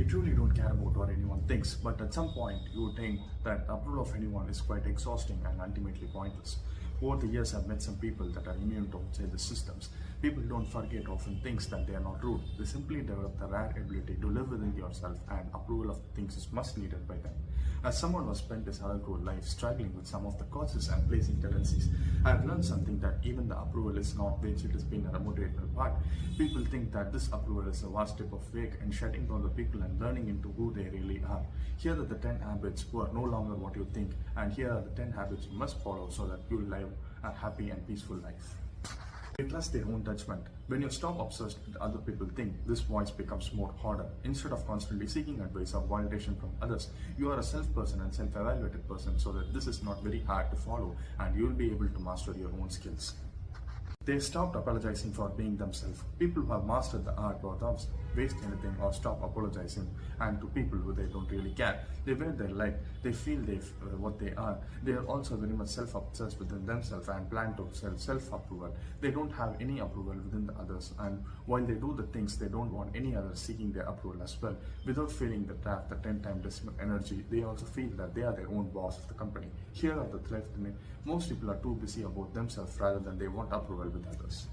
you truly don't care about what anyone thinks, but at some point you would think that approval of anyone is quite exhausting and ultimately pointless. Over the years, I've met some people that are immune to, say, the systems. People don't forget often things that they are not rude. They simply develop the rare ability to live within yourself, and approval of things is much needed by them. As someone who has spent his adulthood life struggling with some of the causes and placing tendencies, I have learned something that even the approval is not which it has been a motivational part. People think that this approval is a vast step of wake and shutting down the people and learning into who they really are. Here are the 10 habits who are no longer what you think, and here are the 10 habits you must follow so that you live a happy and peaceful life. They trust their own judgment. When you stop obsessed with other people think, this voice becomes more harder. Instead of constantly seeking advice or validation from others, you are a self-person and self-evaluated person, so that this is not very hard to follow and you will be able to master your own skills. They stopped apologizing for being themselves. People who have mastered the art or don't waste anything or stop apologizing, and to people who they don't really care. They wear their light, they feel what they are. They are also very much self-obsessed within themselves and plan to self-approval. They don't have any approval within the others, and while they do the things, they don't want any others seeking their approval as well. Without feeling the trap, the 10 times decimal energy, they also feel that they are their own boss of the company. Here are the threats in it. Most people are too busy about themselves rather than they want approval with others.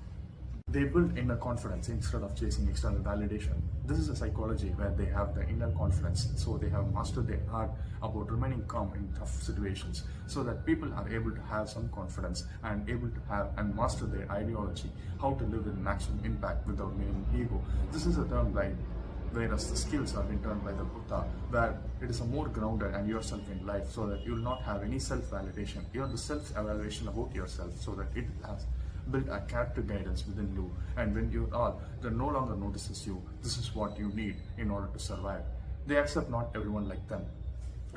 They build inner confidence instead of chasing external validation. This is a psychology where they have the inner confidence, so they have mastered their art about remaining calm in tough situations, so that people are able to have some confidence and able to have and master their ideology, how to live with maximum impact without meaning ego. This is a term like whereas the skills are been turned by the Buddha, where it is a more grounded and yourself in life, so that you will not have any self-validation. You are the self-evaluation about yourself, so that it has built a character guidance within you, and when you are that no longer notices you, this is what you need in order to survive. They accept not everyone like them.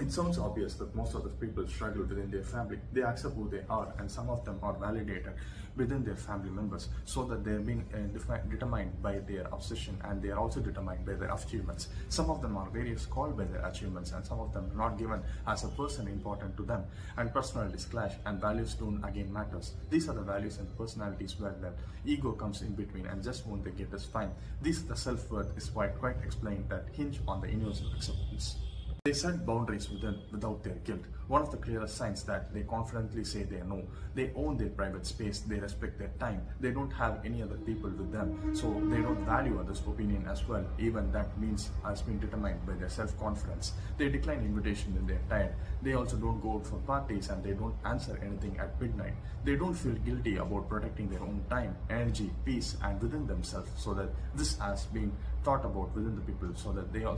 It sounds obvious that most of the people struggle within their family. They accept who they are, and some of them are validated within their family members, so that they are being determined by their obsession, and they are also determined by their achievements. Some of them are various called by their achievements, and some of them are not given as a person important to them. And personalities clash, and values don't again matters. These are the values and personalities where that ego comes in between, and just when they get is fine. The self-worth is quite explained that hinge on the universal acceptance. They set boundaries without their guilt. One of the clearest signs that they confidently say they know. They own their private space, they respect their time, they don't have any other people with them, so they don't value others' opinion as well. Even that means has been determined by their self-confidence. They decline invitation when they're tired. They also don't go out for parties, and they don't answer anything at midnight. They don't feel guilty about protecting their own time, energy, peace, and within themselves, so that this has been thought about within the people, so that they also